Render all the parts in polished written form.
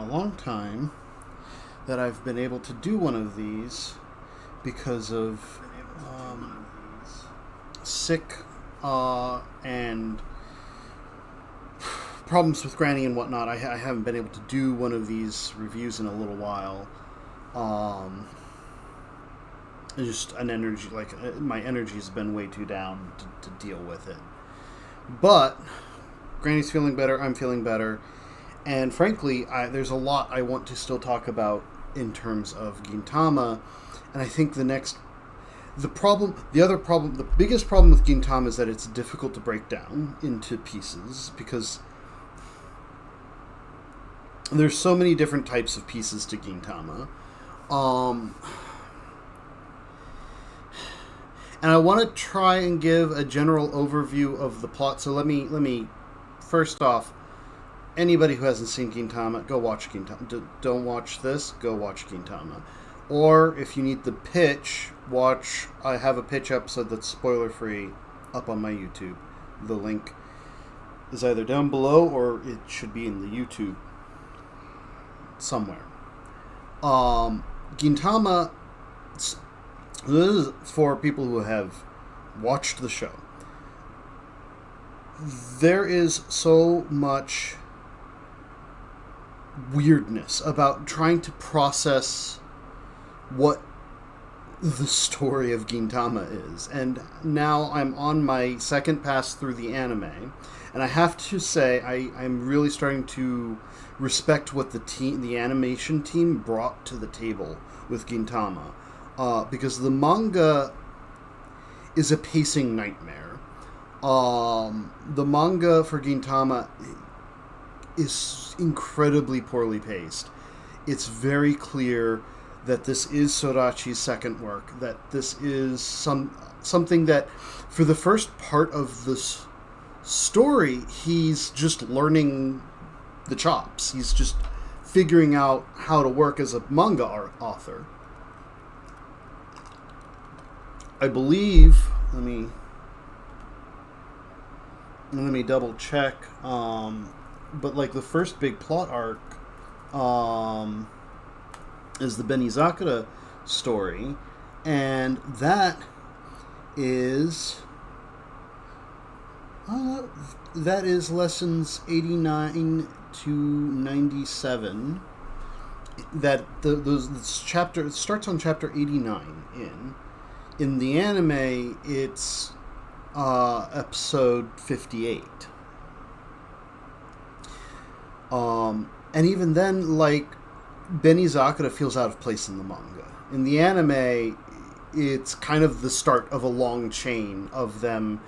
a long time that I've been able to do one of these because of sick and problems with Granny and whatnot. I haven't been able to do one of these reviews in a little while. Just an energy, my energy's been way too down to deal with it. But Granny's feeling better, I'm feeling better, and frankly, there's a lot I want to still talk about in terms of Gintama, and I think the biggest problem with Gintama is that it's difficult to break down into pieces because there's so many different types of pieces to Gintama. And I want to try and give a general overview of the plot. So let me first off, anybody who hasn't seen Gintama, go watch Gintama. Don't watch this, go watch Gintama. Or if you need the pitch, I have a pitch episode that's spoiler free up on my YouTube. The link is either down below or it should be in the YouTube somewhere. Gintama, this is for people who have watched the show. There is so much weirdness about trying to process what the story of Gintama is. And now I'm on my second pass through the anime, and I have to say I'm really starting to respect what the animation team brought to the table with Gintama. Because the manga is a pacing nightmare. The manga for Gintama is incredibly poorly paced. It's very clear that this is Sorachi's second work, that this is something that, for the first part of this story, he's just learning the chops. He's just figuring out how to work as a manga author. I believe, let me double check, but like the first big plot arc is the Benizakura story, and that is lessons 89 to 97. That this chapter, it starts on chapter 89 in the anime, it's episode 58. And even then, like, Benizakura feels out of place in the manga. In the anime, it's kind of the start of a long chain of them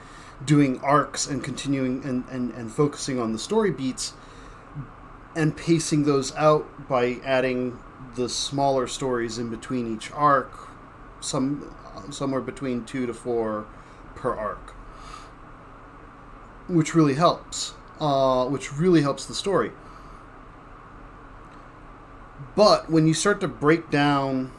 doing arcs and continuing and focusing on the story beats and pacing those out by adding the smaller stories in between each arc, somewhere between 2 to 4 per arc, which really helps the story. But when you start to break down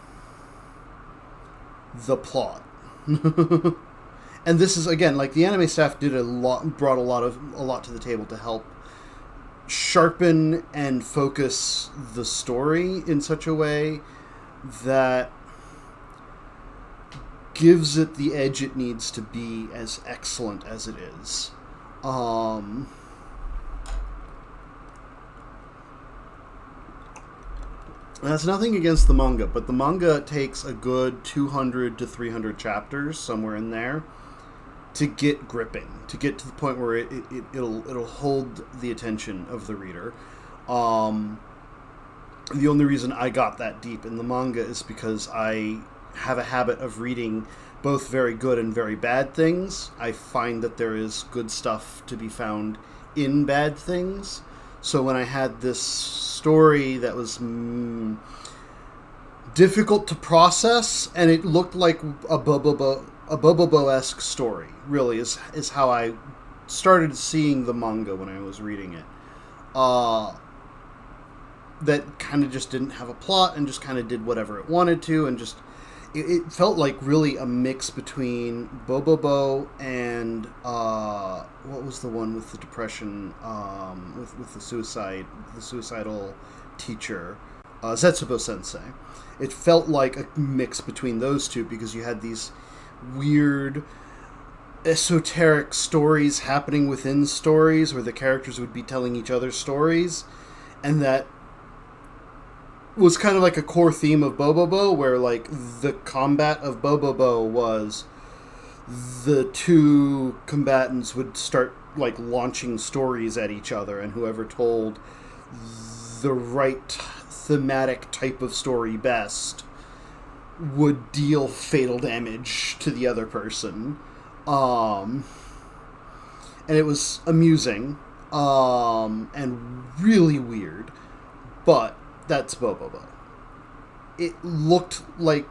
the plot, and this is, again, like, the anime staff brought a lot to the table to help sharpen and focus the story in such a way that gives it the edge it needs to be as excellent as it is. That's nothing against the manga, but the manga takes a good 200 to 300 chapters, somewhere in there, to get gripping, to get to the point where it'll hold the attention of the reader. The only reason I got that deep in the manga is because I have a habit of reading both very good and very bad things. I find that there is good stuff to be found in bad things. So when I had this story that was difficult to process, and it looked like a Bobobo-esque story, really, is how I started seeing the manga when I was reading it. That kind of just didn't have a plot and just kind of did whatever it wanted to, and just it felt like really a mix between Bobobo and what was the one with the depression, with the suicidal teacher, Zetsubo Sensei. It felt like a mix between those two because you had these weird esoteric stories happening within stories where the characters would be telling each other stories, and that was kind of like a core theme of Bobobo, where like the combat of Bobobo was the two combatants would start like launching stories at each other, and whoever told the right thematic type of story best would deal fatal damage to the other person. And it was amusing and really weird, but that's Bobobo. It looked like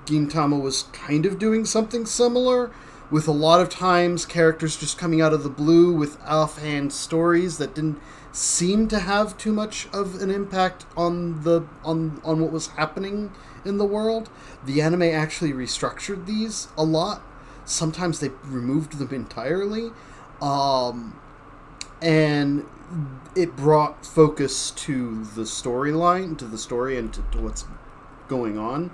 Gintama was kind of doing something similar, with a lot of times characters just coming out of the blue with offhand stories that didn't seem to have too much of an impact on what was happening in the world. The anime actually restructured these a lot. Sometimes they removed them entirely, and it brought focus to the storyline, to the story, and to what's going on,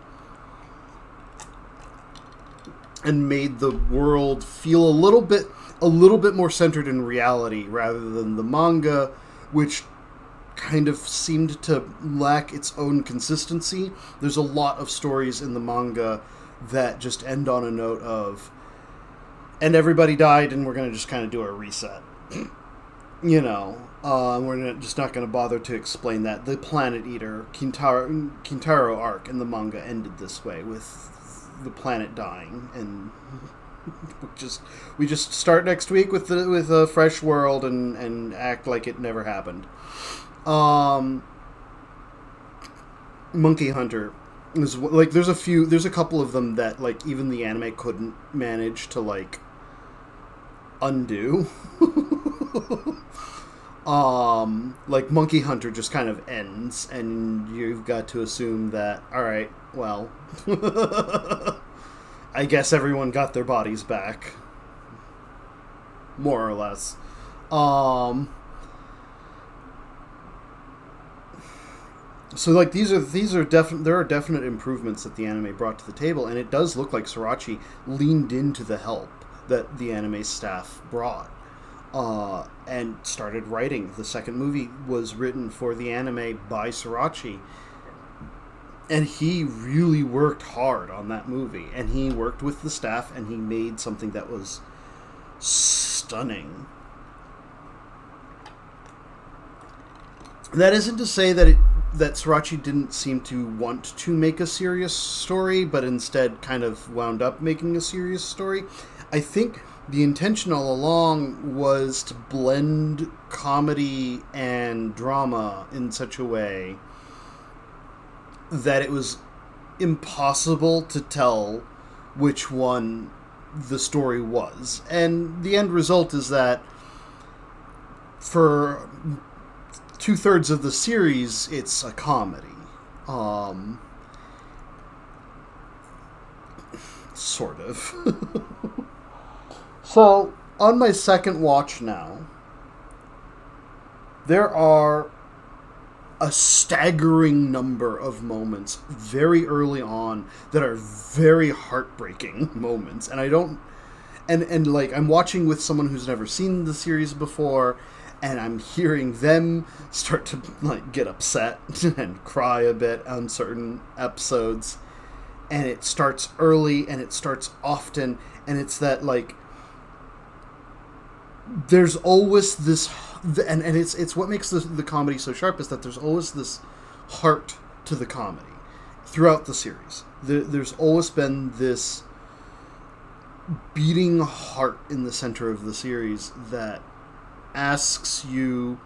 and made the world feel a little bit more centered in reality rather than the manga, which kind of seemed to lack its own consistency. There's a lot of stories in the manga that just end on a note of, and everybody died, and we're going to just kind of do a reset. You know, we're just not going to bother to explain that. The Planet Eater Kintaro arc in the manga ended this way, with the planet dying, and we just start next week with a fresh world and act like it never happened. Monkey Hunter is like there's a couple of them that like even the anime couldn't manage to like undo. Like Monkey Hunter just kind of ends, and you've got to assume that, all right, well, I guess everyone got their bodies back, more or less. So like there are definite improvements that the anime brought to the table, and it does look like Sorachi leaned into the help that the anime staff brought. And started writing. The second movie was written for the anime by Sorachi, and he really worked hard on that movie, and he worked with the staff, and he made something that was stunning. That isn't to say that Sorachi didn't seem to want to make a serious story, but instead kind of wound up making a serious story. I think the intention all along was to blend comedy and drama in such a way that it was impossible to tell which one the story was. And the end result is that for 2/3 of the series, it's a comedy. Sort of. So, on my second watch now, there are a staggering number of moments very early on that are very heartbreaking moments. And I don't... And like, I'm watching with someone who's never seen the series before, and I'm hearing them start to, like, get upset and cry a bit on certain episodes. And it starts early, and it starts often, and it's that, like... There's always this, and it's what makes the comedy so sharp, is that there's always this heart to the comedy throughout the series. There's always been this beating heart in the center of the series that asks you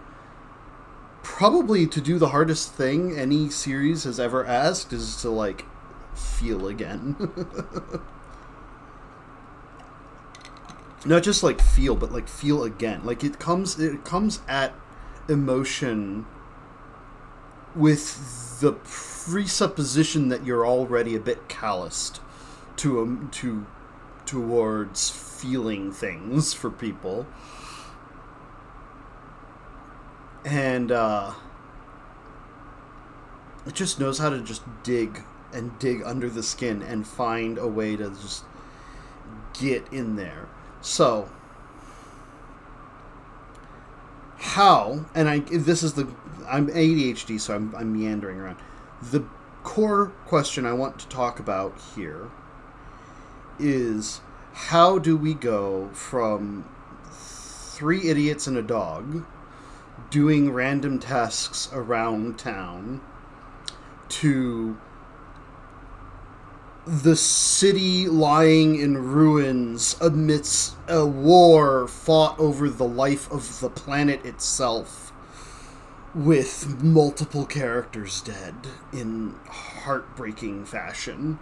probably to do the hardest thing any series has ever asked, is to, like, feel again. Not just, like, feel, but, like, feel again. Like, it comes at emotion with the presupposition that you're already a bit calloused towards feeling things for people. And, it just knows how to just dig and dig under the skin and find a way to just get in there. So how, and I'm ADHD, so I'm meandering around. The core question I want to talk about here is, how do we go from 3 idiots and a dog doing random tasks around town to the city lying in ruins amidst a war fought over the life of the planet itself, with multiple characters dead in heartbreaking fashion?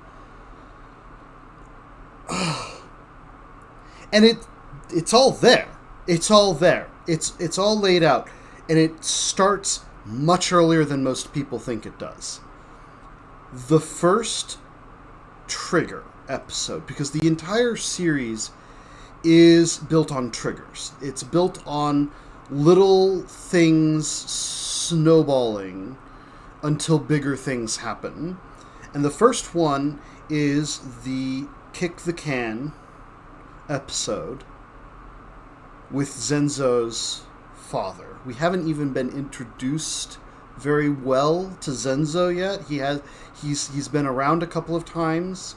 And it's all there. It's all there. It's all laid out, and it starts much earlier than most people think it does. The first trigger episode, because the entire series is built on triggers. It's built on little things snowballing until bigger things happen. And the first one is the Kick the Can episode with Zenzo's father. We haven't even been introduced very well to Zenzo yet. He's been around a couple of times,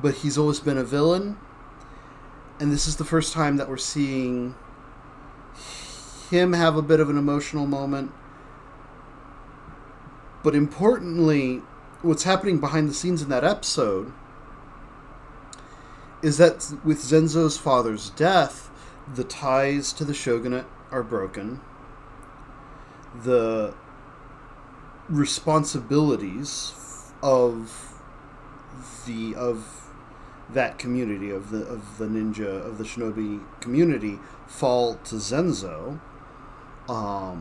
but he's always been a villain. And this is the first time that we're seeing him have a bit of an emotional moment. But importantly, what's happening behind the scenes in that episode is that with Zenzo's father's death, the ties to the shogunate are broken. The responsibilities of that community, of the ninja, of the shinobi community, fall to Zenzo,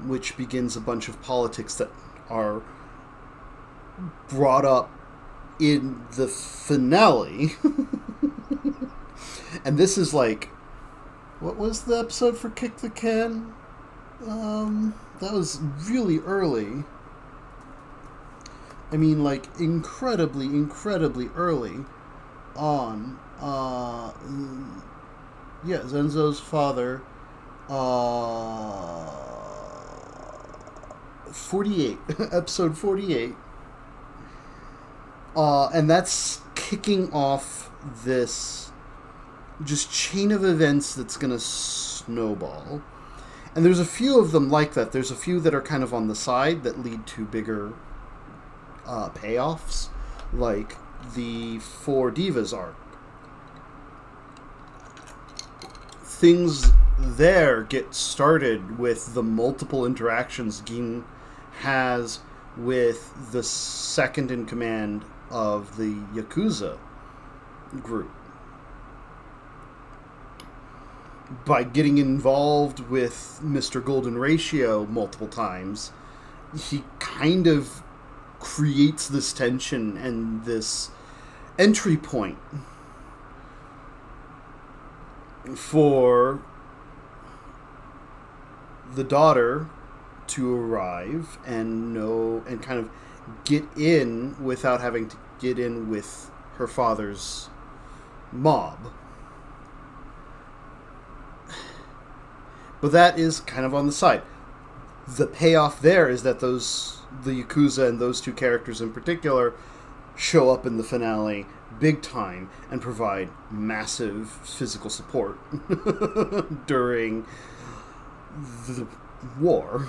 which begins a bunch of politics that are brought up in the finale. And this is like, what was the episode for Kick the Can? That was really early. I mean, like, incredibly early on. Yeah, Zenzo's father. 48. Episode 48. And that's kicking off this just chain of events that's going to snowball. And there's a few of them like that. There's a few that are kind of on the side that lead to bigger payoffs, like the 4 Divas arc. Things there get started with the multiple interactions Gin has with the second in command of the Yakuza group. By getting involved with Mr. Golden Ratio multiple times, he kind of creates this tension and this entry point for the daughter to arrive and know and kind of get in without having to get in with her father's mob. But that is kind of on the side. The payoff there is that the Yakuza and those 2 characters in particular show up in the finale big time and provide massive physical support during the war.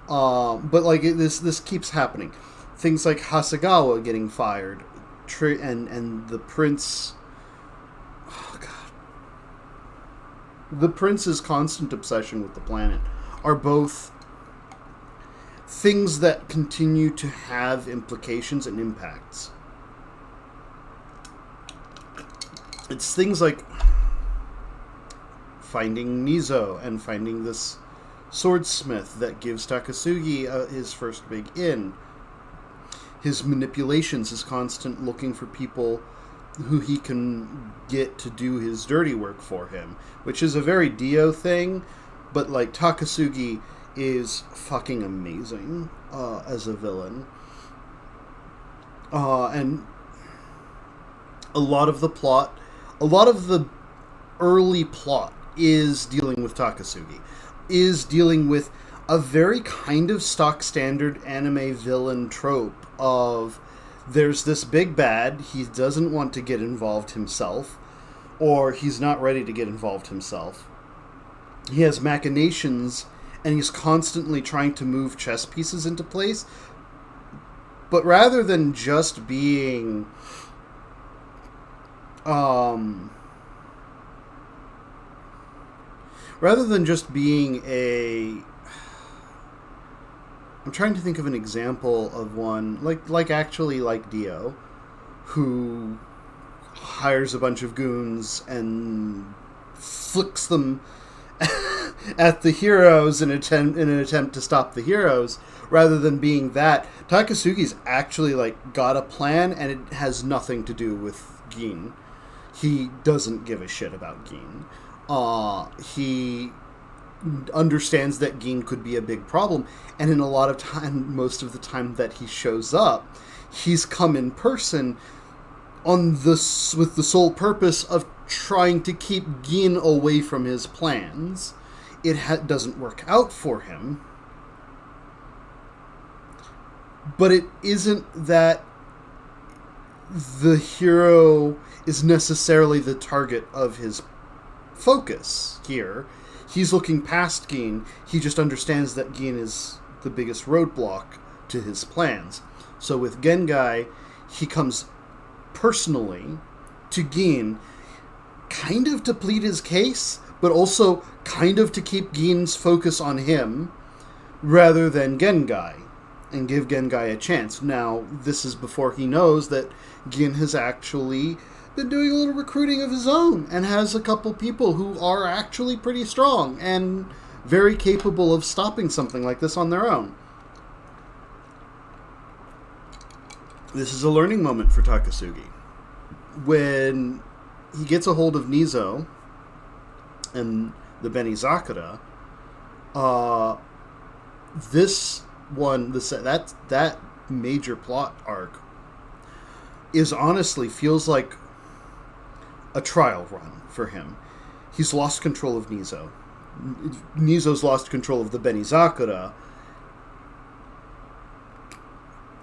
But like this keeps happening. Things like Hasegawa getting fired, and the prince. Oh God. The prince's constant obsession with the planet are both things that continue to have implications and impacts. It's things like finding Nizo and finding this swordsmith that gives Takasugi his first big in. His manipulations, his constant looking for people who he can get to do his dirty work for him, which is a very Dio thing, but like Takasugi is fucking amazing as a villain. And a lot of the early plot is dealing with Takasugi, is dealing with a very kind of stock standard anime villain trope of there's this big bad, he doesn't want to get involved himself, or he's not ready to get involved himself. He has machinations, and he's constantly trying to move chess pieces into place. But rather than just being I'm trying to think of an example of one like Dio, who hires a bunch of goons and flicks them at the heroes in an attempt to stop the heroes. Rather than being that, Takasugi's actually got a plan, and it has nothing to do with Gin. He doesn't give a shit about Gin. He understands that Gin could be a big problem, and in a lot of time, most of the time that he shows up, he's come in person with the sole purpose of trying to keep Gin away from his plans. It doesn't work out for him, but it isn't that the hero is necessarily the target of his focus here. He's looking past Gin. He just understands that Gin is the biggest roadblock to his plans. So with Gengai, he comes personally to Gin, kind of to plead his case, but also kind of to keep Gin's focus on him rather than Gengai, and give Gengai a chance. Now, this is before he knows that Gin has actually been doing a little recruiting of his own and has a couple people who are actually pretty strong and very capable of stopping something like this on their own. This is a learning moment for Takasugi. When he gets a hold of Nizo and the Benizakura, that major plot arc is honestly feels like a trial run for him. He's lost control of Nizo. Nizo's lost control of the Benizakura.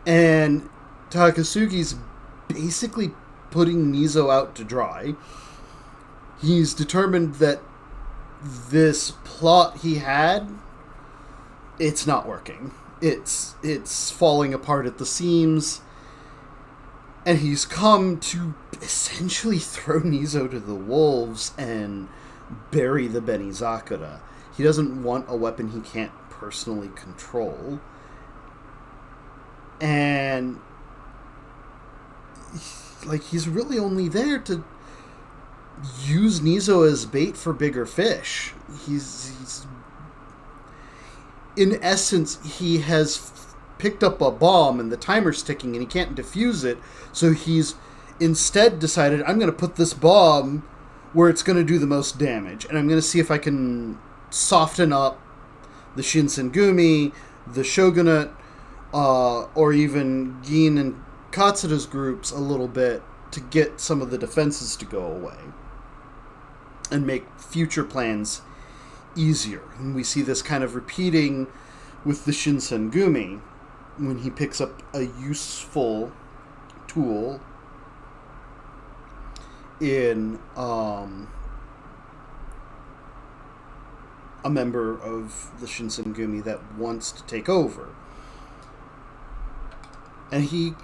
And Takasugi's basically putting Nizo out to dry. He's determined that this plot he had, it's not working. It's falling apart at the seams. And he's come to essentially throw Nizo to the wolves and bury the Benizakura. He doesn't want a weapon he can't personally control. And he's really only there to use Nizo as bait for bigger fish. He's in essence, he has picked up a bomb and the timer's ticking and he can't defuse it, so he's instead decided, I'm going to put this bomb where it's going to do the most damage, and I'm going to see if I can soften up the Shinsengumi, the Shogunate, or even Gin and Katsuda's groups a little bit to get some of the defenses to go away and make future plans easier. And we see this kind of repeating with the Shinsengumi when he picks up a useful tool in a member of the Shinsengumi that wants to take over. And he,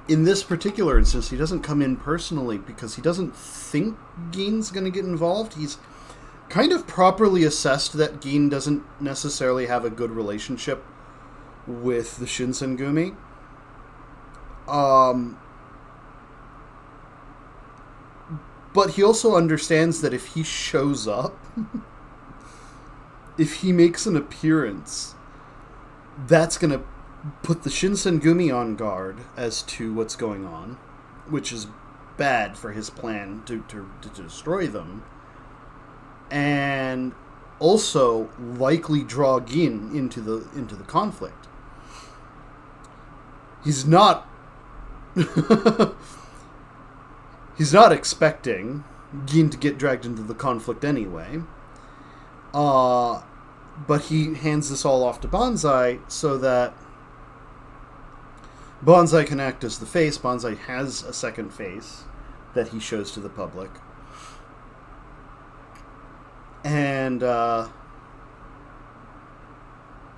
in this particular instance, he doesn't come in personally because he doesn't think Gin's going to get involved. He's kind of properly assessed that Gin doesn't necessarily have a good relationship with the Shinsengumi. But he also understands that if he shows up, if he makes an appearance, that's going to put the Shinsengumi on guard as to what's going on, which is bad for his plan to destroy them. and also likely draw Gin into the conflict. He's not he's not expecting Gin to get dragged into the conflict anyway. But he hands this all off to Banzai so that Banzai can act as the face. Banzai has a second face that he shows to the public. And it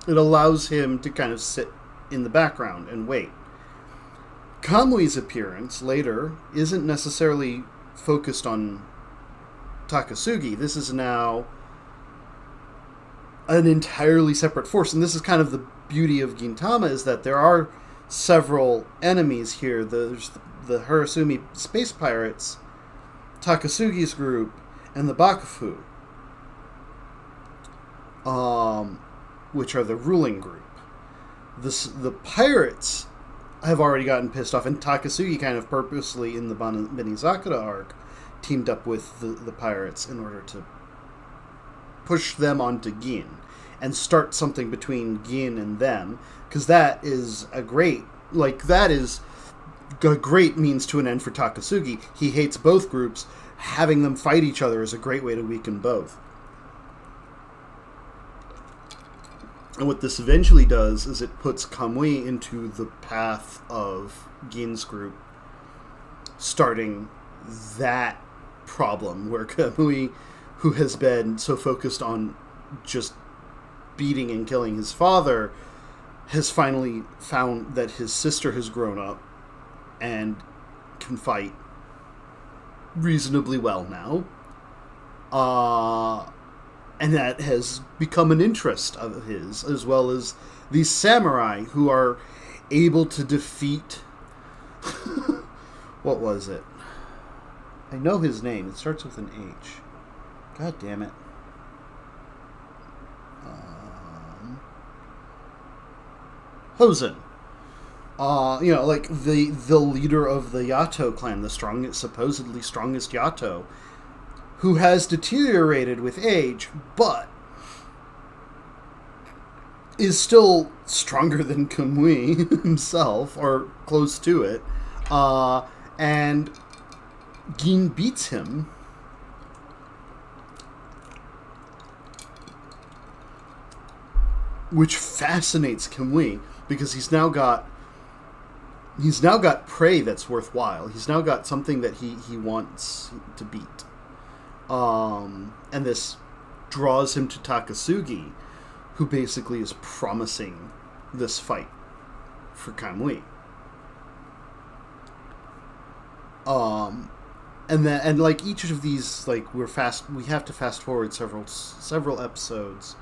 allows him to kind of sit in the background and wait. Kamui's appearance later isn't necessarily focused on Takasugi. This is now an entirely separate force, and this is kind of the beauty of Gintama, is that there are several enemies here. There's the Harasumi space pirates, Takasugi's group, and the Bakufu, which are the ruling group. The pirates have already gotten pissed off, and Takasugi kind of purposely in the Benizakura arc teamed up with the pirates in order to push them onto Gin and start something between Gin and them, because that is a great means to an end for Takasugi. He hates both groups. Having them fight each other is a great way to weaken both. And what this eventually does is it puts Kamui into the path of Gin's group, starting that problem where Kamui, who has been so focused on just beating and killing his father, has finally found that his sister has grown up and can fight reasonably well now. And that has become an interest of his, as well as these samurai who are able to defeat... What was it? I know his name. It starts with an H. God damn it. Hosen. Like the leader of the Yato clan, the supposedly strongest Yato, who has deteriorated with age, but is still stronger than Kamui himself, or close to it. And Gin beats him. Which fascinates Kamui, because he's now got prey that's worthwhile. He's now got something that he wants to beat. And this draws him to Takasugi, who basically is promising this fight for Kamui. And like each of these, like we have to fast forward several episodes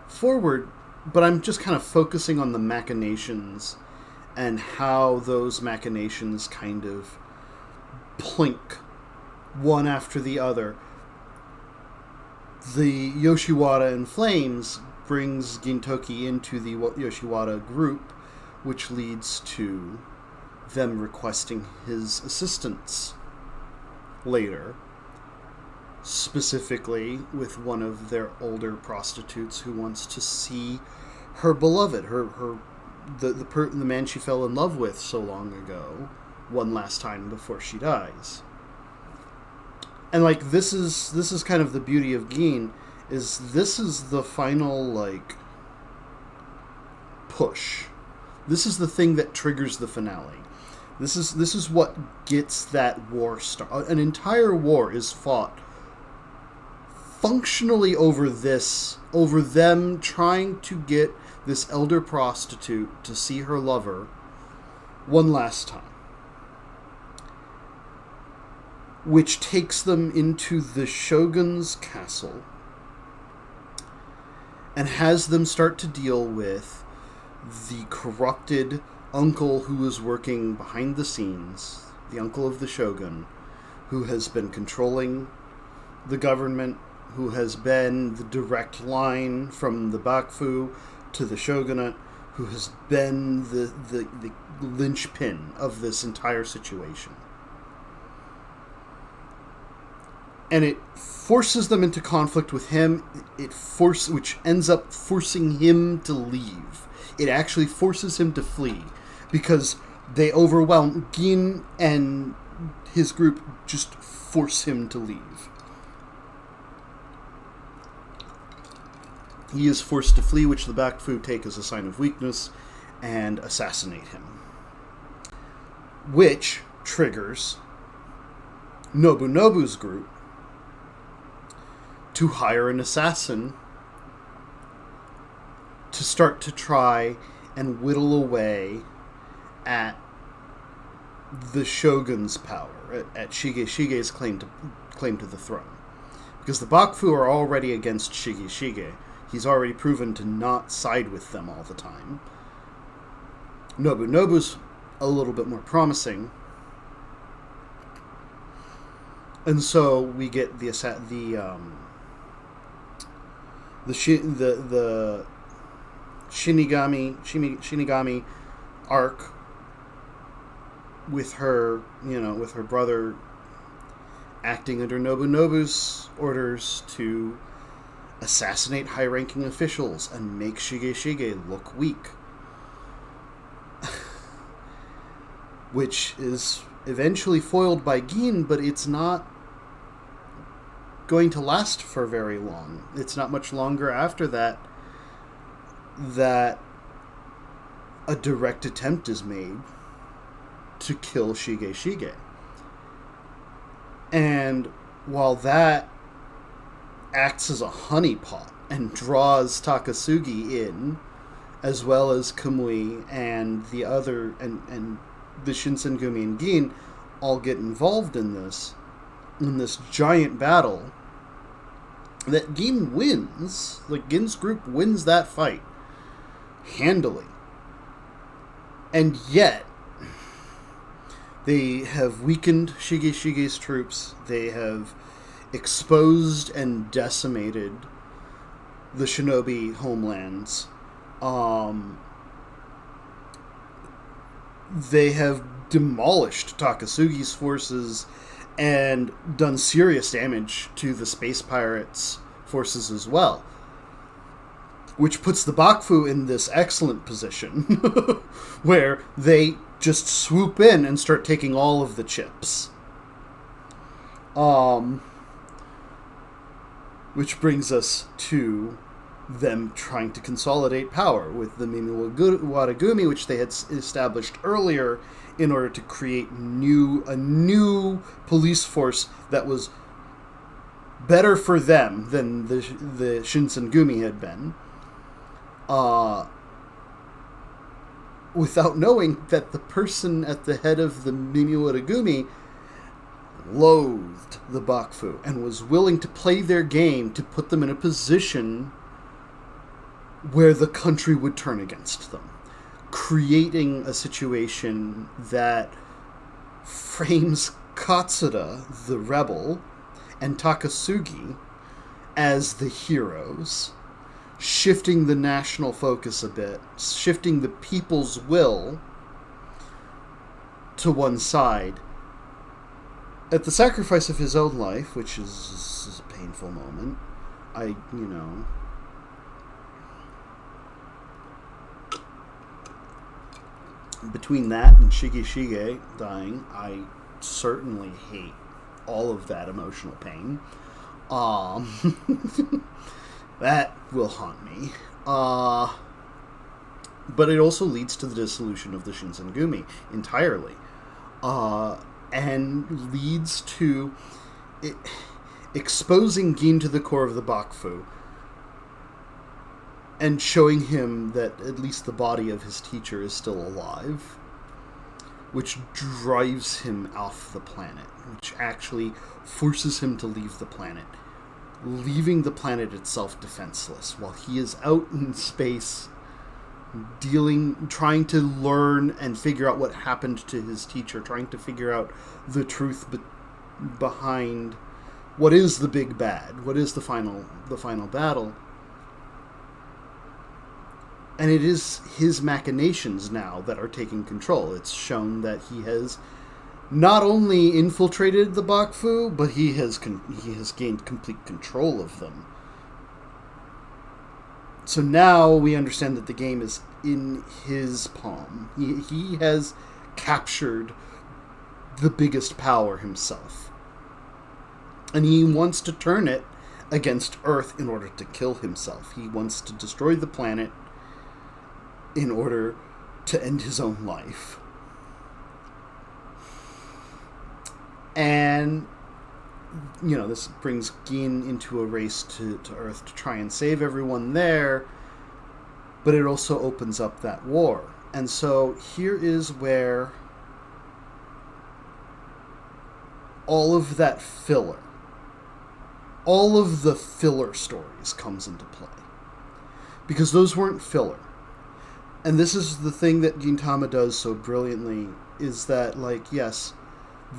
forward, but I'm just kind of focusing on the machinations and how those machinations kind of plink one after the other. The Yoshiwara in Flames brings Gintoki into the Yoshiwara group, which leads to them requesting his assistance later, specifically with one of their older prostitutes who wants to see her beloved, the man she fell in love with so long ago, one last time before she dies. And like this is kind of the beauty of Gin, is this is the final like push. This is the thing that triggers the finale. This is what gets that war started. An entire war is fought functionally over them trying to get this elder prostitute to see her lover one last time, which takes them into the shogun's castle and has them start to deal with the corrupted uncle who is working behind the scenes, the uncle of the shogun, who has been controlling the government, who has been the direct line from the Bakufu to the shogunate, who has been the linchpin of this entire situation. and it forces them into conflict with him. Which ends up forcing him to leave. It actually forces him to flee because they overwhelm Gin, and his group just force him to leave. He is forced to flee, which the Bakufu take as a sign of weakness and assassinate him, which triggers Nobunobu's group to hire an assassin to start to try and whittle away at the shogun's power, at Shige's claim to the throne. Because the Bakufu are already against Shige. He's already proven to not side with them all the time. Nobu's a little bit more promising. And so we get the Shinigami arc with her brother acting under Nobu's orders to assassinate high-ranking officials and make Shige look weak. Which is eventually foiled by Gin, but it's not going to last for very long. It's not much longer after that a direct attempt is made to kill Shige. And while that acts as a honeypot and draws Takasugi in, as well as Kamui and the other and the Shinsengumi and Gin all get involved in this giant battle that Gin wins. Like, Gin's group wins that fight handily. And yet they have weakened Shige's troops. They have exposed and decimated the shinobi homelands. They have demolished Takasugi's forces and done serious damage to the space pirates' forces as well. Which puts the Bakufu in this excellent position where they just swoop in and start taking all of the chips. Which brings us to them trying to consolidate power with the Mimi Wadagumi, which they had established earlier in order to create a new police force that was better for them than the Shinsengumi had been. Without knowing that the person at the head of the Mimi Wadagumi loathed the Bakufu and was willing to play their game to put them in a position where the country would turn against them, creating a situation that frames Katsuda, the rebel, and Takasugi as the heroes, shifting the national focus a bit, shifting the people's will to one side, at the sacrifice of his own life, which is a painful moment. Between that and Shige dying, I certainly hate all of that emotional pain. That will haunt me. But it also leads to the dissolution of the Shinsengumi entirely. And leads to exposing Gin to the core of the Bakufu and showing him that at least the body of his teacher is still alive, which drives him off the planet, which actually forces him to leave the planet, leaving the planet itself defenseless while he is out in space trying to learn and figure out what happened to his teacher, trying to figure out the truth behind what is the big bad, what is the final battle. And it is his machinations now that are taking control. It's shown that he has not only infiltrated the Bakufu, but he has gained complete control of them. So now we understand that the game is in his palm. He has captured the biggest power himself. And he wants to turn it against Earth in order to kill himself. He wants to destroy the planet in order to end his own life. And, this brings Gin into a race to Earth to try and save everyone there, but it also opens up that war. And so here is where all of that filler, all of the filler stories comes into play. Because those weren't filler. And this is the thing that Gintama does so brilliantly, is that, yes,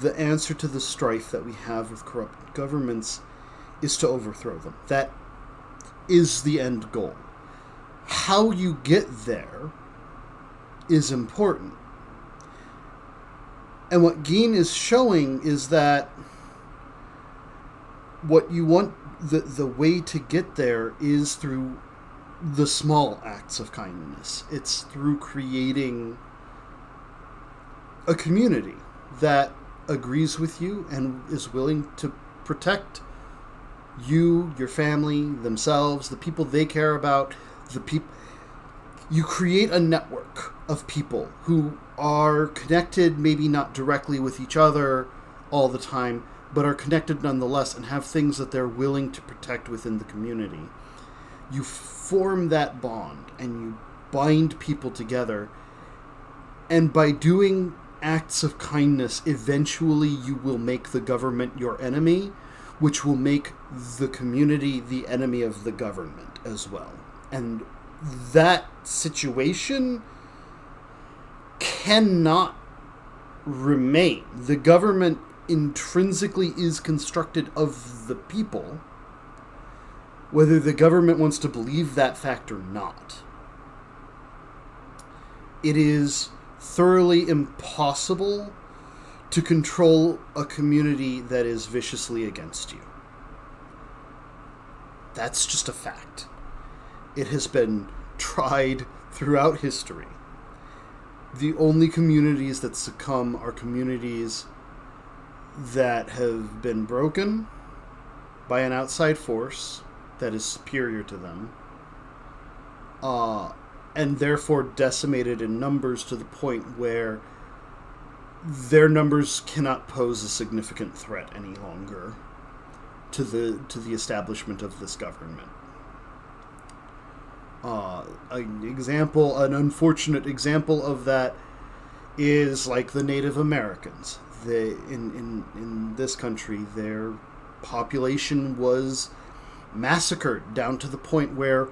the answer to the strife that we have with corrupt governments is to overthrow them. That is the end goal. How you get there is important. And what Gin is showing is that what you want, the way to get there is through the small acts of kindness. It's through creating a community that agrees with you and is willing to protect you, your family, themselves, the people they care about, you create a network of people who are connected, maybe not directly with each other all the time, but are connected nonetheless and have things that they're willing to protect within the community. You form that bond and you bind people together, and by doing acts of kindness, eventually you will make the government your enemy, which will make the community the enemy of the government as well. And that situation cannot remain. The government intrinsically is constructed of the people, whether the government wants to believe that fact or not. It is thoroughly impossible to control a community that is viciously against you. That's just a fact. It has been tried throughout history. The only communities that succumb are communities that have been broken by an outside force that is superior to them, and therefore decimated in numbers to the point where their numbers cannot pose a significant threat any longer to the establishment of this government. An unfortunate example of that is like the Native Americans. In this country, their population was massacred down to the point where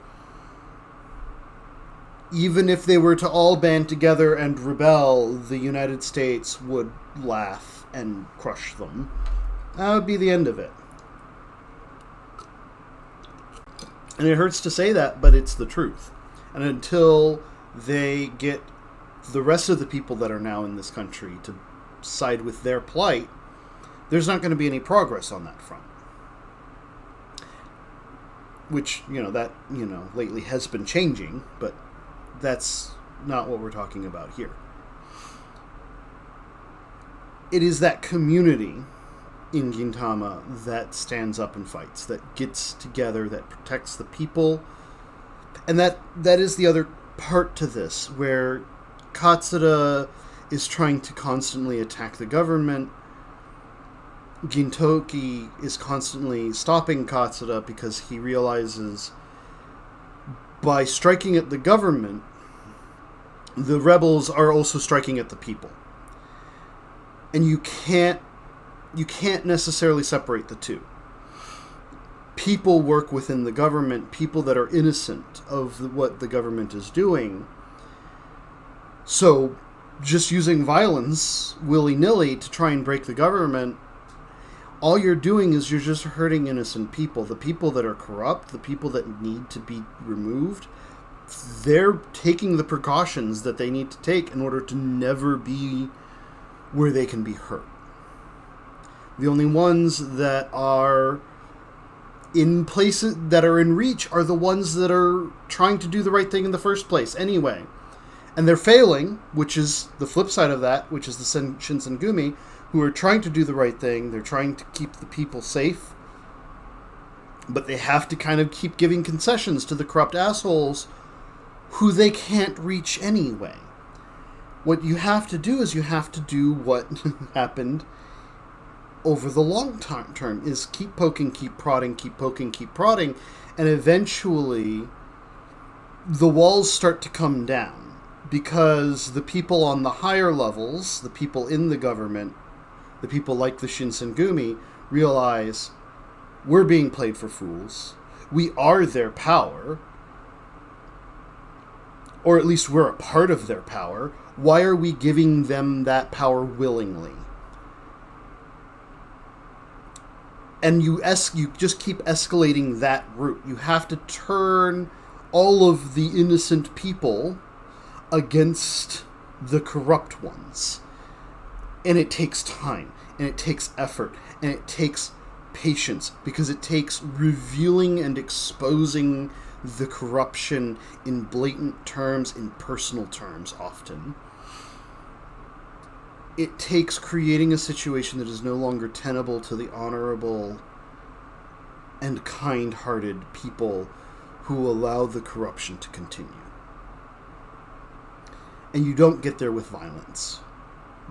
even if they were to all band together and rebel, the United States would laugh and crush them. That would be the end of it. And it hurts to say that, but it's the truth. And until they get the rest of the people that are now in this country to side with their plight, there's not going to be any progress on that front. Which, lately has been changing, but that's not what we're talking about here. It is that community in Gintama that stands up and fights, that gets together, that protects the people. And that is the other part to this, where Katsura is trying to constantly attack the government. Gintoki is constantly stopping Katsura because he realizes by striking at the government, the rebels are also striking at the people. And you can't necessarily separate the two. People work within the government, people that are innocent of what the government is doing. So just using violence willy-nilly to try and break the government, all you're doing is you're just hurting innocent people. The people that are corrupt, the people that need to be removed, they're taking the precautions that they need to take in order to never be where they can be hurt. The only ones that are in places that are in reach are the ones that are trying to do the right thing in the first place anyway. And they're failing, which is the flip side of that, which is the Shinsengumi, who are trying to do the right thing. They're trying to keep the people safe. But they have to kind of keep giving concessions to the corrupt assholes who they can't reach anyway. What you have to do is you have to do what happened over the long term, is keep poking, keep prodding, keep poking, keep prodding, and eventually the walls start to come down because the people on the higher levels, the people in the government, the people like the Shinsengumi, realize we're being played for fools. We are their power, or at least we're a part of their power. Why are we giving them that power willingly? And you just keep escalating that route. You have to turn all of the innocent people against the corrupt ones. And it takes time, and it takes effort, and it takes patience, because it takes revealing and exposing the corruption in blatant terms, in personal terms often. It takes creating a situation that is no longer tenable to the honorable and kind-hearted people who allow the corruption to continue. And you don't get there with violence.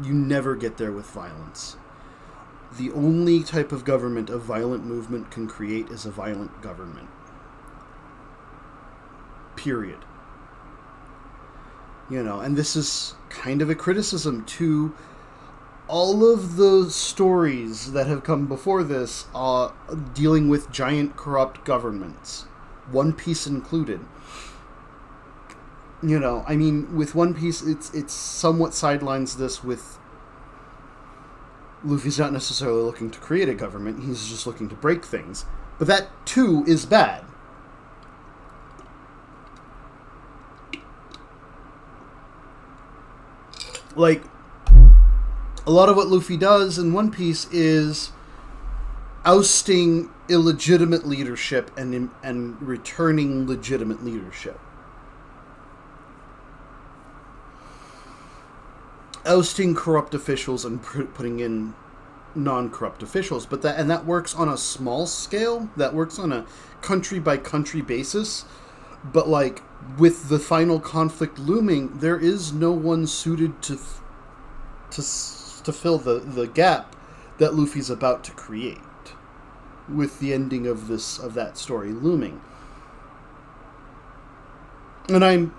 You never get there with violence. The only type of government a violent movement can create is a violent government. Period. And this is kind of a criticism to all of the stories that have come before this dealing with giant corrupt governments, One Piece included. With One Piece, it's somewhat sidelines this with Luffy's not necessarily looking to create a government, he's just looking to break things. But that, too, is bad. Like, a lot of what Luffy does in One Piece is ousting illegitimate leadership and returning legitimate leadership. Ousting corrupt officials and putting in non-corrupt officials, but that works on a small scale. That works on a country-by-country basis. But, like, with the final conflict looming, there is no one suited to fill the gap that Luffy's about to create with the ending of that story looming. And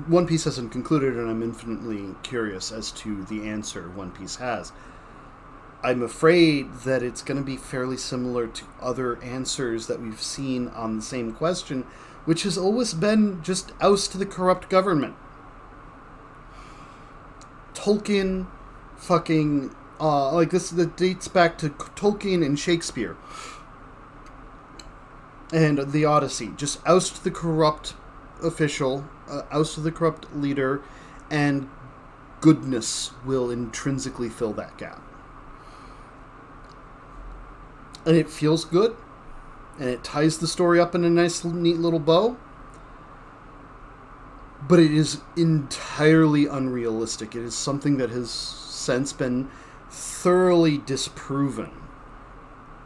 One Piece hasn't concluded, and I'm infinitely curious as to the answer One Piece has. I'm afraid that it's going to be fairly similar to other answers that we've seen on the same question, which has always been just oust the corrupt government. Tolkien fucking... that dates back to Tolkien and Shakespeare. And the Odyssey. Just oust the corrupt official, oust the corrupt leader, and goodness will intrinsically fill that gap. And it feels good, and it ties the story up in a nice, neat little bow. But it is entirely unrealistic. It is something that has since been thoroughly disproven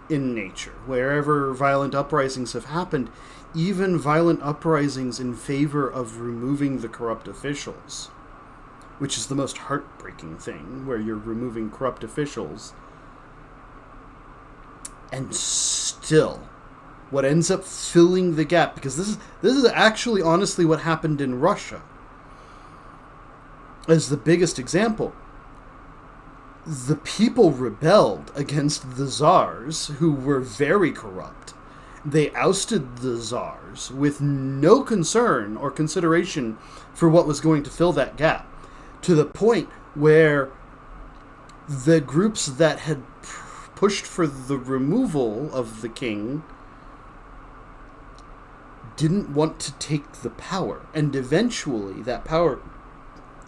in nature. Wherever violent uprisings have happened, even violent uprisings in favor of removing the corrupt officials, which is the most heartbreaking thing, where you're removing corrupt officials, and still, what ends up filling the gap, because this is actually honestly what happened in Russia, as the biggest example. The people rebelled against the czars, who were very corrupt. They ousted the czars with no concern or consideration for what was going to fill that gap, to the point where the groups that had pushed for the removal of the king didn't want to take the power, and eventually that power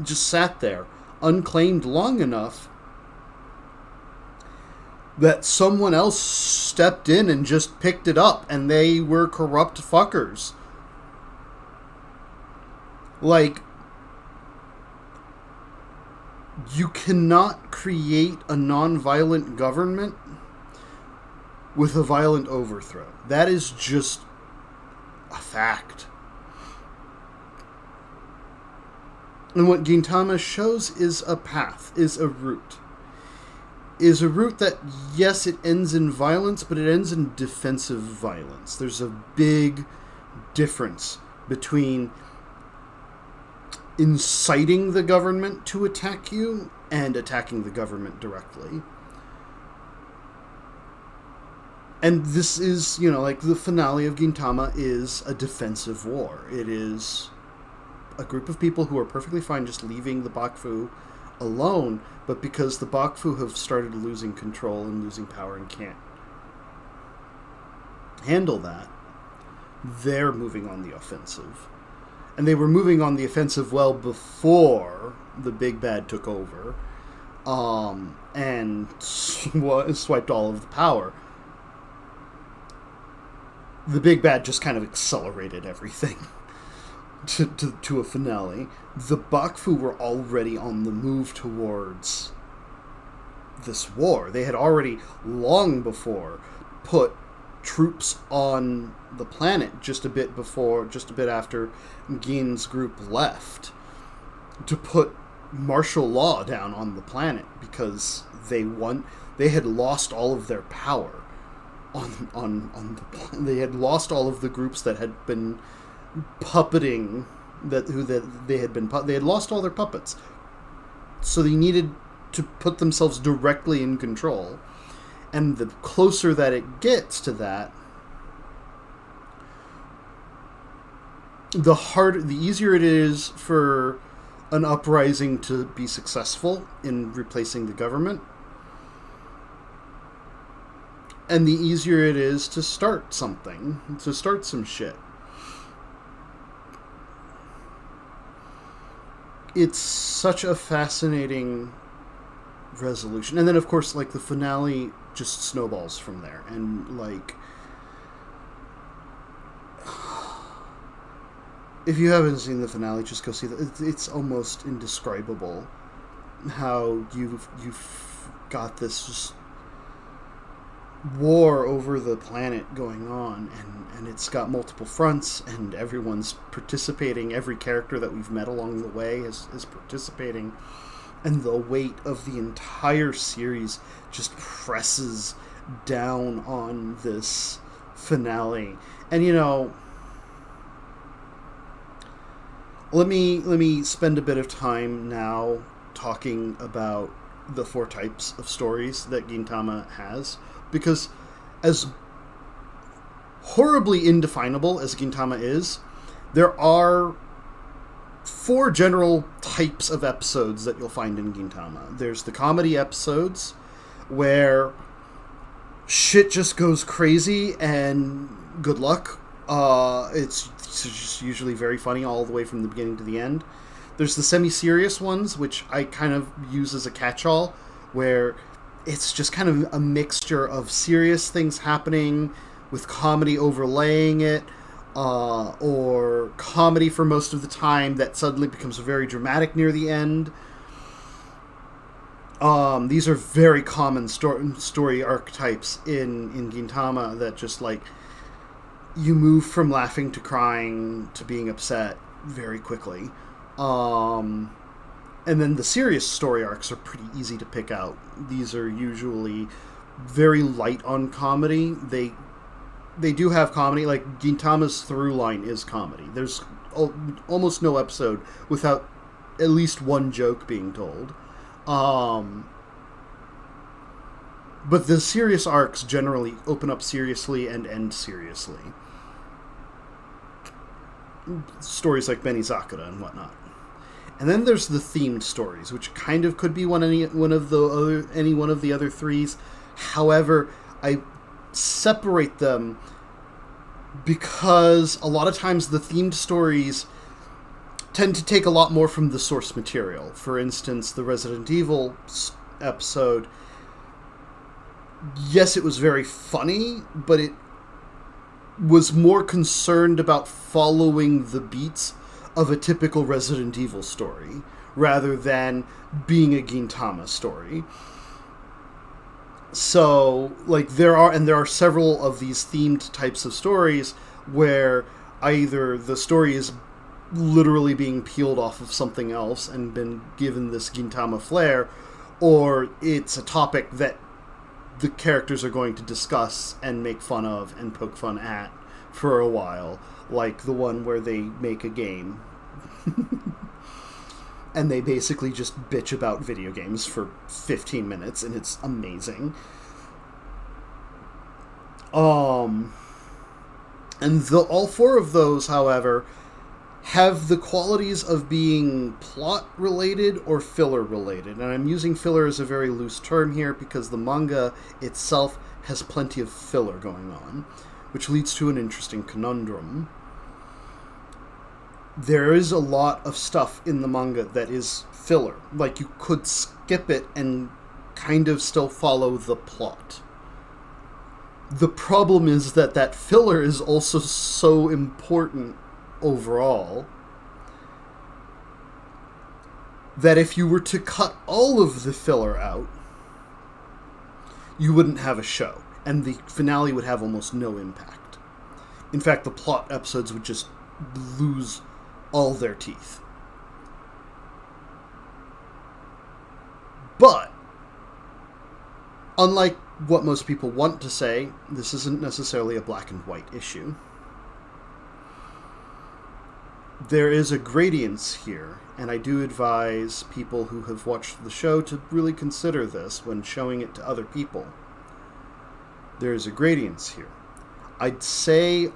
just sat there unclaimed long enough that someone else stepped in and just picked it up, and they were corrupt fuckers. Like, you cannot create a non-violent government with a violent overthrow. That is just a fact. And what Gintama shows is a path, is a route. Is a route that, yes, it ends in violence, but it ends in defensive violence. There's a big difference between inciting the government to attack you and attacking the government directly. And this is, like the finale of Gintama is a defensive war. It is a group of people who are perfectly fine just leaving the Bakufu alone, but because the Bakufu have started losing control and losing power and can't handle that, they're moving on the offensive. And they were moving on the offensive well before the big bad took over and swiped all of the power. The big bad just kind of accelerated everything to a finale. The Bakufu were already on the move towards this war. They had already, long before, put troops on the planet just a bit after Gin's group left, to put martial law down on the planet because they had lost all of their power they had lost all of the groups that had been puppeting they had lost all their puppets, so they needed to put themselves directly in control. And the closer that it gets to that, the easier it is for an uprising to be successful in replacing the government, and the easier it is to start something, to start some shit. It's such a fascinating resolution. And then, of course, like, the finale just snowballs from there. And, like, if you haven't seen the finale, just go see that. It's almost indescribable how you've got this just war over the planet going on, and it's got multiple fronts, and everyone's participating. Every character that we've met along the way is participating, and the weight of the entire series just presses down on this finale. And let me spend a bit of time now talking about the 4 types of stories that Gintama has, because as horribly indefinable as Gintama is, there are 4 general types of episodes that you'll find in Gintama. There's the comedy episodes, where shit just goes crazy and good luck. It's just usually very funny all the way from the beginning to the end. There's the semi-serious ones, which I kind of use as a catch-all, where it's just kind of a mixture of serious things happening with comedy overlaying it, or comedy for most of the time that suddenly becomes very dramatic near the end. These are very common story archetypes in Gintama, that just, like, you move from laughing to crying to being upset very quickly. And then the serious story arcs are pretty easy to pick out. These are usually very light on comedy. They do have comedy. Like, Gintama's through line is comedy. There's almost no episode without at least one joke being told. But the serious arcs generally open up seriously and end seriously. Stories like Benizakura and whatnot. And then there's the themed stories, which kind of could be any one of the other 3s. However, I separate them because a lot of times the themed stories tend to take a lot more from the source material. For instance, the Resident Evil episode yes, it was very funny, but it was more concerned about following the beats of a typical Resident Evil story rather than being a Gintama story. So, like, there are several of these themed types of stories where either the story is literally being peeled off of something else and been given this Gintama flair, or it's a topic that the characters are going to discuss and make fun of and poke fun at for a while, like the one where they make a game. And they basically just bitch about video games for 15 minutes, and it's amazing. And all four of those, however, have the qualities of being plot-related or filler-related. And I'm using filler as a very loose term here because the manga itself has plenty of filler going on, which leads to an interesting conundrum. There is a lot of stuff in the manga that is filler. Like, you could skip it and kind of still follow the plot. The problem is that filler is also so important overall that if you were to cut all of the filler out, you wouldn't have a show, and the finale would have almost no impact. In fact, the plot episodes would just lose all their teeth. But, unlike what most people want to say, this isn't necessarily a black and white issue. There is a gradience here, and I do advise people who have watched the show to really consider this when showing it to other people. There is a gradience here. I'd say,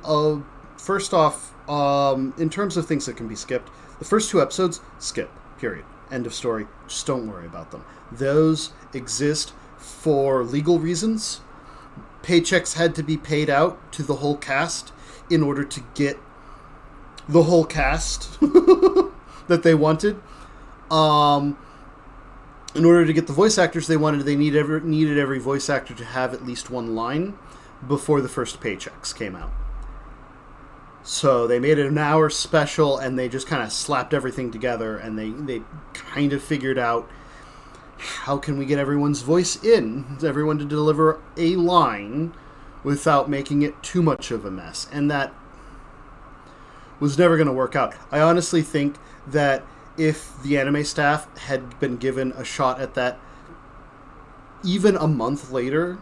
first off, in terms of things that can be skipped, the first 2 episodes, skip, period. End of story. Just don't worry about them. Those exist for legal reasons. Paychecks had to be paid out to the whole cast in order to get the whole cast that they wanted. In order to get the voice actors they wanted, they needed every voice actor to have at least one line before the first paychecks came out. So they made it an hour special, and they just kind of slapped everything together, and they kind of figured out how can we get everyone's voice in, everyone to deliver a line without making it too much of a mess. And that was never going to work out. I honestly think that if the anime staff had been given a shot at that even a month later,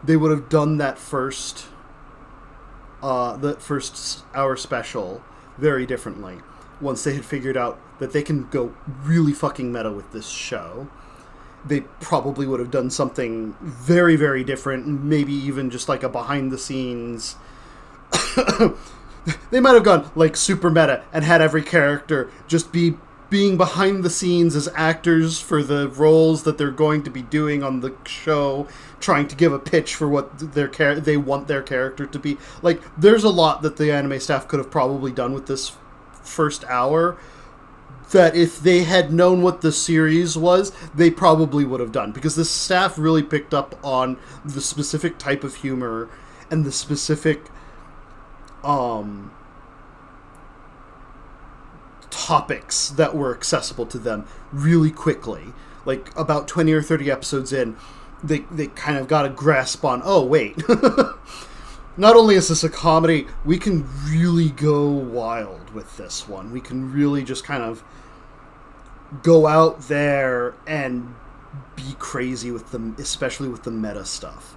they would have done that first hour special very differently. Once they had figured out that they can go really fucking meta with this show, they probably would have done something very, very different, maybe even just like a behind the scenes. They might have gone like super meta and had every character just being behind the scenes as actors for the roles that they're going to be doing on the show, trying to give a pitch for what they want their character to be. Like, there's a lot that the anime staff could have probably done with this first hour that if they had known what the series was, they probably would have done. Because the staff really picked up on the specific type of humor and the specific topics that were accessible to them really quickly. Like, about 20 or 30 episodes in, they kind of got a grasp on, oh, wait. Not only is this a comedy, we can really go wild with this one. We can really just kind of go out there and be crazy with them, especially with the meta stuff.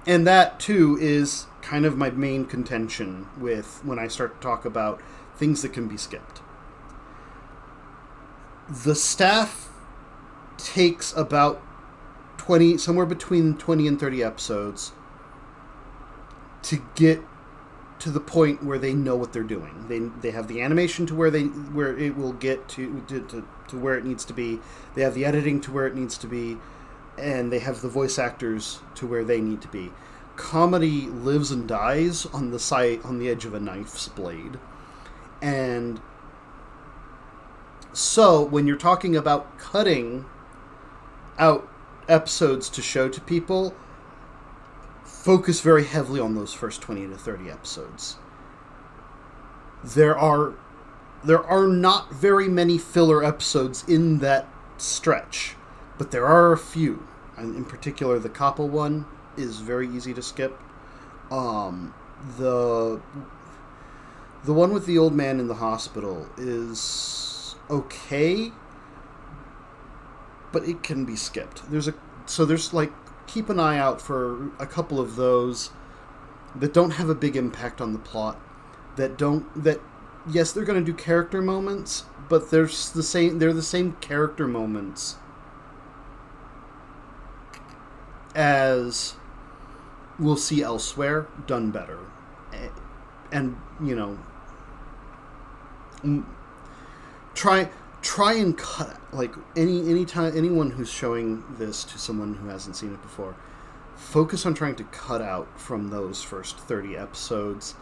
And that, too, is kind of my main contention with when I start to talk about things that can be skipped. The staff takes about somewhere between 20 and 30 episodes to get to the point where they know what they're doing. They have the animation to where it will get to where it needs to be. They have the editing to where it needs to be, and they have the voice actors to where they need to be. Comedy lives and dies on the edge of a knife's blade. And so when you're talking about cutting out episodes to show to people, focus very heavily on those first 20 to 30 episodes. There are not very many filler episodes in that stretch, but there are a few. And in particular, the Kappa one is very easy to skip. The one with the old man in the hospital is okay, but it can be skipped. There's like, keep an eye out for a couple of those that don't have a big impact on the plot. Yes, they're going to do character moments, but they're the same character moments as we'll see elsewhere, done better. And try and cut, like, anyone who's showing this to someone who hasn't seen it before, focus on trying to cut out from those first 30 episodes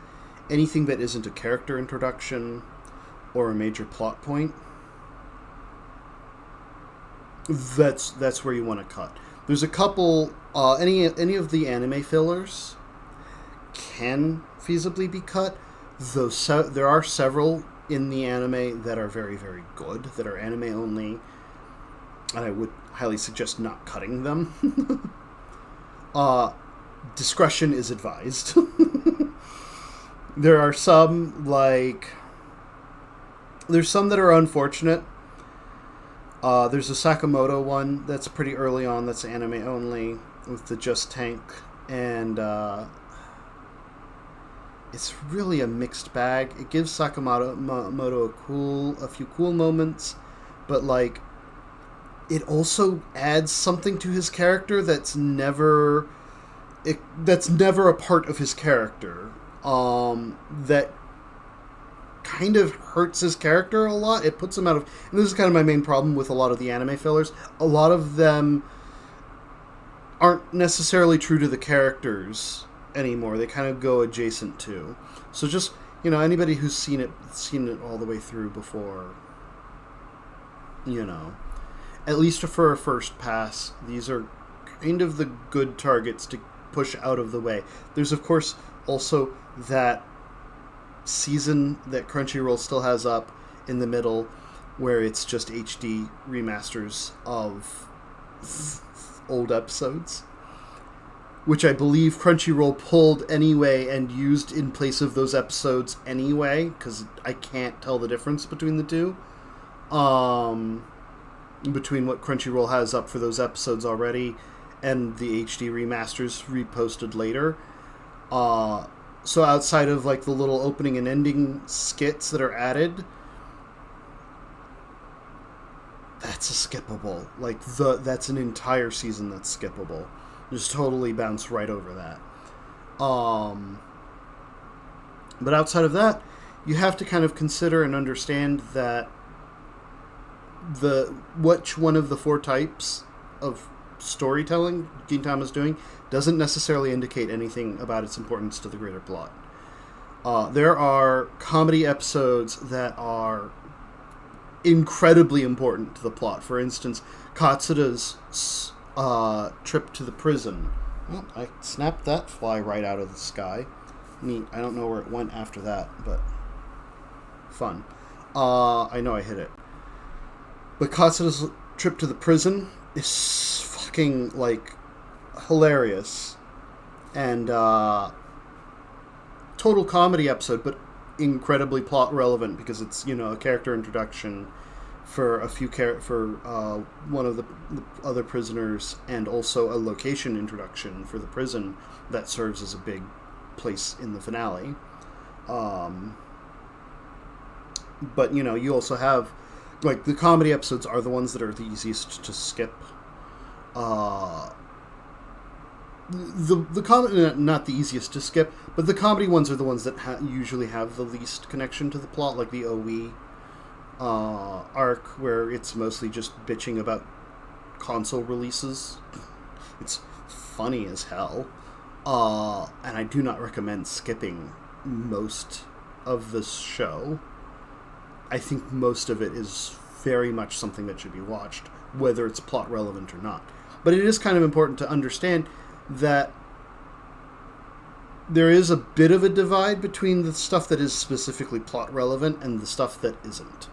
anything that isn't a character introduction or a major plot point. That's where you want to cut. There's a couple, any of the anime fillers can feasibly be cut, though there are several in the anime that are very, very good, that are anime only, and I would highly suggest not cutting them. Discretion is advised. There are some, there's some that are unfortunate. There's a Sakamoto one that's pretty early on, that's anime only, with the Just Tank, and it's really a mixed bag. It gives Sakamoto a few cool moments, but it also adds something to his character that's never a part of his character. That kind of hurts his character a lot. It puts him out of... And this is kind of my main problem with a lot of the anime fillers. A lot of them aren't necessarily true to the characters anymore. They kind of go adjacent to. So just, anybody who's seen it all the way through before, at least for a first pass, these are kind of the good targets to push out of the way. There's, of course, also that season that Crunchyroll still has up in the middle, where it's just HD remasters of old episodes, which I believe Crunchyroll pulled anyway and used in place of those episodes anyway, because I can't tell the difference between the two, between what Crunchyroll has up for those episodes already and the HD remasters reposted later. So outside of the little opening and ending skits that are added, that's a skippable. That's an entire season that's skippable. Just totally bounce right over that. But outside of that, you have to kind of consider and understand that which one of the 4 types of storytelling Gintama is doing doesn't necessarily indicate anything about its importance to the greater plot. There are comedy episodes that are incredibly important to the plot. For instance, Katsuda's trip to the prison. Well, I snapped that fly right out of the sky. Neat. I don't know where it went after that, but fun. I know I hit it. But Katsuda's trip to the prison is fucking, hilarious. And, total comedy episode, but incredibly plot relevant, because it's, a character introduction for one of the other prisoners, and also a location introduction for the prison that serves as a big place in the finale. But, you also have, the comedy episodes are the ones that are the easiest to skip. The comedy, not the easiest to skip, but the comedy ones are the ones that usually have the least connection to the plot, like the OE arc, where it's mostly just bitching about console releases. It's funny as hell, and I do not recommend skipping most of this show. I think most of it is very much something that should be watched, whether it's plot relevant or not. But it is kind of important to understand that there is a bit of a divide between the stuff that is specifically plot relevant and the stuff that isn't.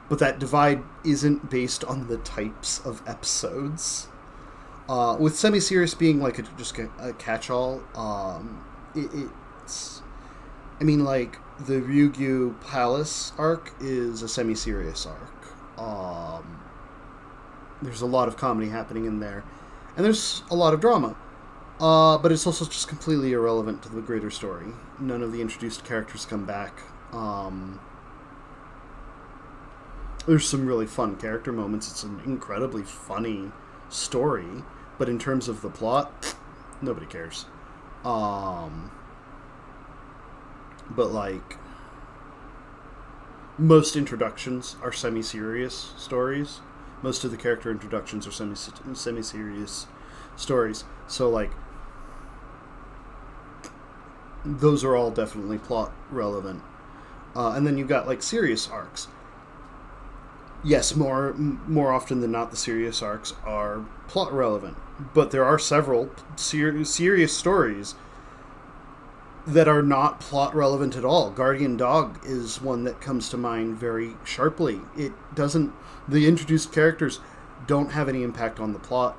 But that divide isn't based on the types of episodes. With semi-serious being like just a catch-all, it's... I mean, like, the Ryugyu Palace arc is a semi-serious arc. There's a lot of comedy happening in there. And there's a lot of drama. But it's also just completely irrelevant to the greater story. None of the introduced characters come back. There's some really fun character moments. It's an incredibly funny story. But in terms of the plot, nobody cares. But, like, most introductions are semi-serious stories. Most of the character introductions are semi-serious stories. So, like, those are all definitely plot relevant. And then you've got, like, serious arcs. Yes, more often than not, the serious arcs are plot relevant. But there are several serious stories that are not plot relevant at all. Guardian Dog is one that comes to mind very sharply. The introduced characters don't have any impact on the plot.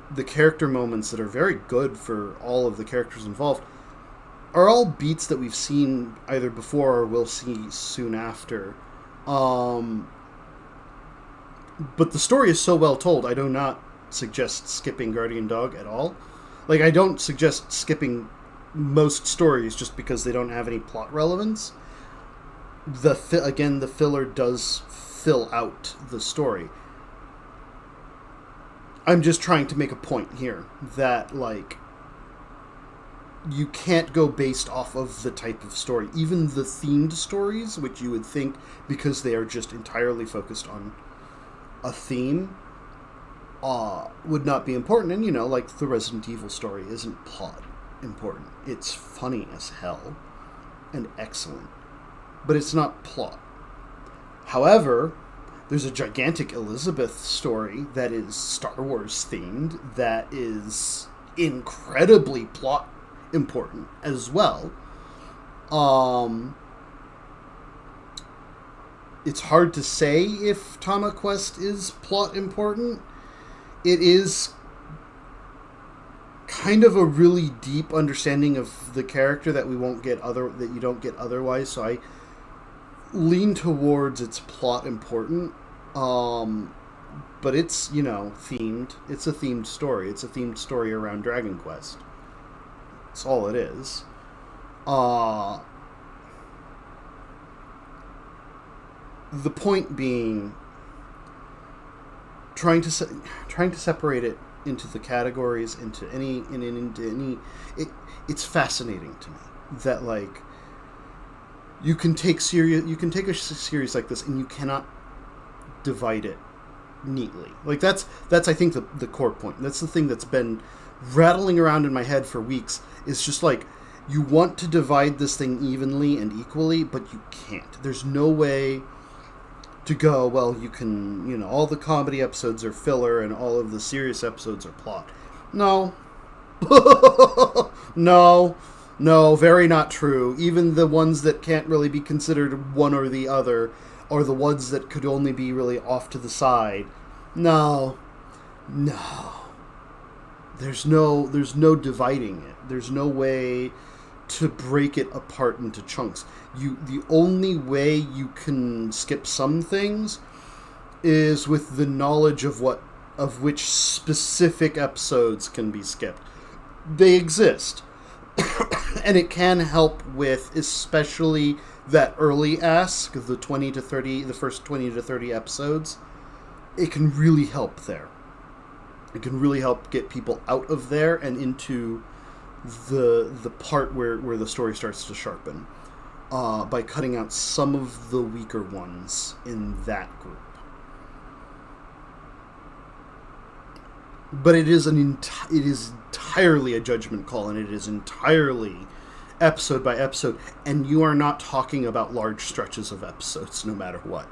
The character moments that are very good for all of the characters involved are all beats that we've seen either before or will see soon after. But the story is so well told, I do not suggest skipping Guardian Dog at all. Like, I don't suggest skipping most stories just because they don't have any plot relevance. The filler does fill out the story. I'm just trying to make a point here that, like, you can't go based off of the type of story. Even the themed stories, which you would think, because they are just entirely focused on a theme, would not be important. And, you know, like, the Resident Evil story isn't plot important. It's funny as hell and excellent, but it's not plot. However, there's a gigantic Elizabeth story that is Star Wars themed that is incredibly plot important as well. It's hard to say if Tama Quest is plot important. It is kind of a really deep understanding of the character that you don't get otherwise. So I lean towards its plot important. But it's, you know, themed. It's a themed story. It's a themed story around Dragon Quest. That's all it is. The point being, trying to separate it into the categories, into any. It's fascinating to me that, like, you can take a series like this and you cannot divide it neatly. Like, that's I think the core point. That's the thing that's been rattling around in my head for weeks. Is just like, you want to divide this thing evenly and equally, but you can't. There's no way to go, well, you can, you know, all the comedy episodes are filler and all of the serious episodes are plot. No. No, very not true. Even the ones that can't really be considered one or the other, or the ones that could only be really off to the side. No. There's no dividing it. There's no way to break it apart into chunks. The only way you can skip some things is with the knowledge of which specific episodes can be skipped. They exist. And it can help with especially that early ask, the first 20 to 30 episodes. It can really help there. It can really help get people out of there and into the part where the story starts to sharpen, by cutting out some of the weaker ones in that group. But it is entirely a judgment call, and it is entirely episode by episode, and you are not talking about large stretches of episodes no matter what.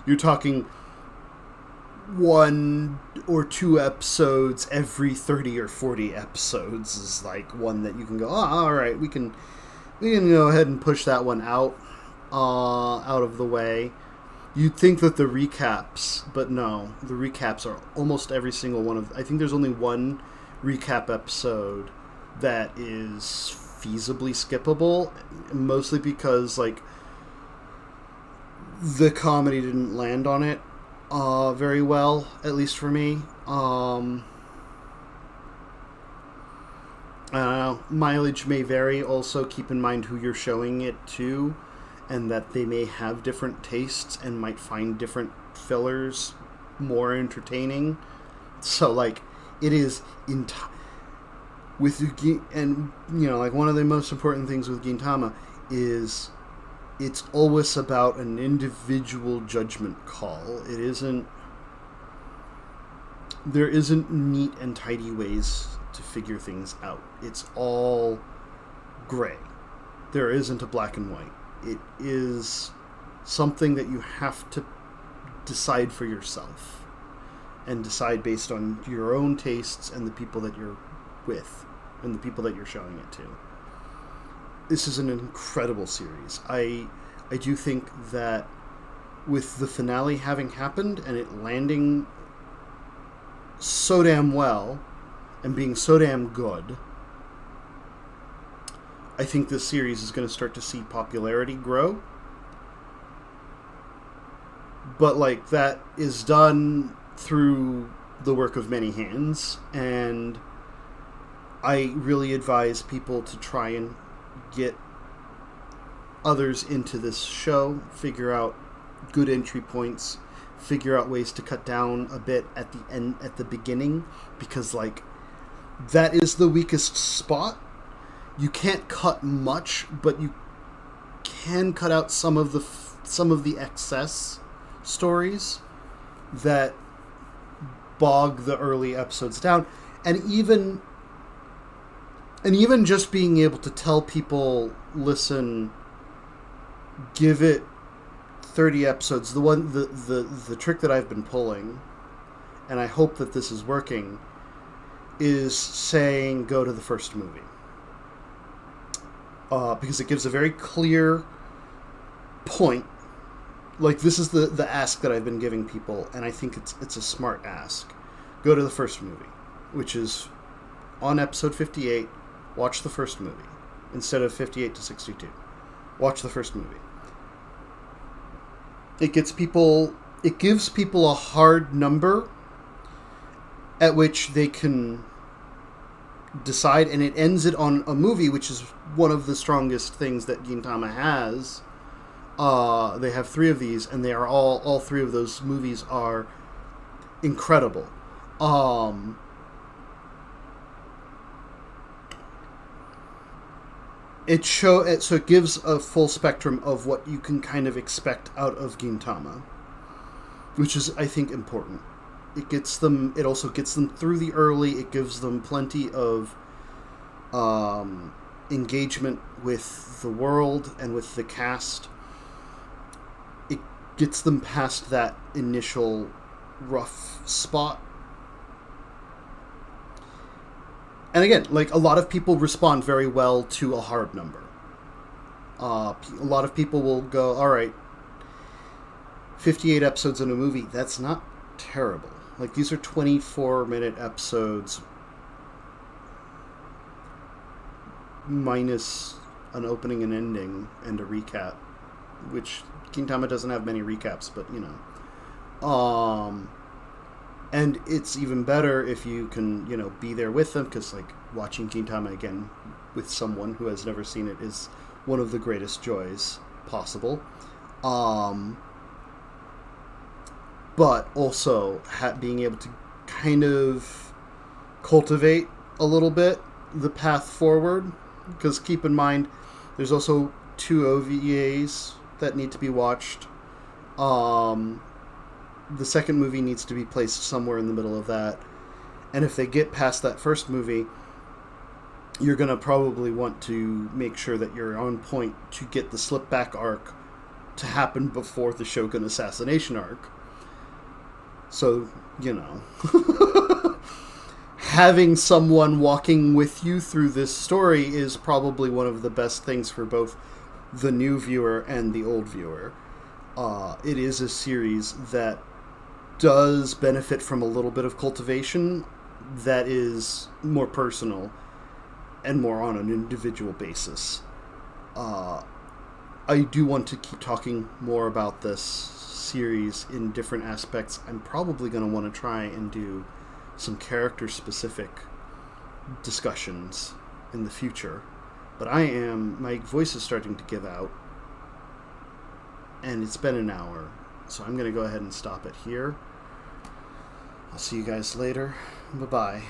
You're talking one or two episodes every 30 or 40 episodes is like one that you can go, oh, all right, we can go ahead and push that one out of the way. You'd think that the recaps, but no, the recaps are almost every single one of. I think there's only one recap episode that is feasibly skippable, mostly because like the comedy didn't land on it very well, at least for me. I don't know. Mileage may vary. Also, keep in mind who you're showing it to, and that they may have different tastes and might find different fillers more entertaining. So, like, it is with and like one of the most important things with Gintama is it's always about an individual judgment call. It isn't. There isn't neat and tidy ways to figure things out. It's all gray. There isn't a black and white. It is something that you have to decide for yourself and decide based on your own tastes and the people that you're with and the people that you're showing it to. This is an incredible series. I do think that with the finale having happened and it landing so damn well and being so damn good, I think this series is going to start to see popularity grow. But like that is done through the work of many hands, and I really advise people to try and get others into this show, figure out good entry points, figure out ways to cut down a bit at the end, at the beginning, because like that is the weakest spot. You can't cut much, but you can cut out some of the excess stories that bog the early episodes down, and even just being able to tell people, listen, give it 30 episodes. The trick that I've been pulling, and I hope that this is working, is saying go to the first movie. Because it gives a very clear point. Like, this is the ask that I've been giving people, and I think it's a smart ask. Go to the first movie, which is on episode 58, watch the first movie, instead of 58 to 62. Watch the first movie. It gives people a hard number at which they can decide, and it ends it on a movie, which is one of the strongest things that Gintama has. They have 3 of these, and they are all 3 of those movies are incredible. So it gives a full spectrum of what you can kind of expect out of Gintama, which is, I think, important. It also gets them through the early. It gives them plenty of engagement with the world and with the cast. It gets them past that initial rough spot. And again, like, a lot of people respond very well to a hard number. A lot of people will go, all right, 58 episodes in a movie, that's not terrible. Like, these are 24-minute episodes minus an opening and ending and a recap, which Gintama doesn't have many recaps, but, you know. And it's even better if you can, you know, be there with them, because, like, watching Gintama again with someone who has never seen it is one of the greatest joys possible. But also being able to kind of cultivate a little bit the path forward, because keep in mind, there's also 2 OVAs that need to be watched. The second movie needs to be placed somewhere in the middle of that. And if they get past that first movie, you're going to probably want to make sure that you're on point to get the slip back arc to happen before the Shogun assassination arc. So, having someone walking with you through this story is probably one of the best things for both the new viewer and the old viewer. It is a series that does benefit from a little bit of cultivation that is more personal and more on an individual basis. I do want to keep talking more about this series in different aspects. I'm probably going to want to try and do some character-specific discussions in the future. But my voice is starting to give out, and it's been an hour, so I'm going to go ahead and stop it here. I'll see you guys later. Bye-bye.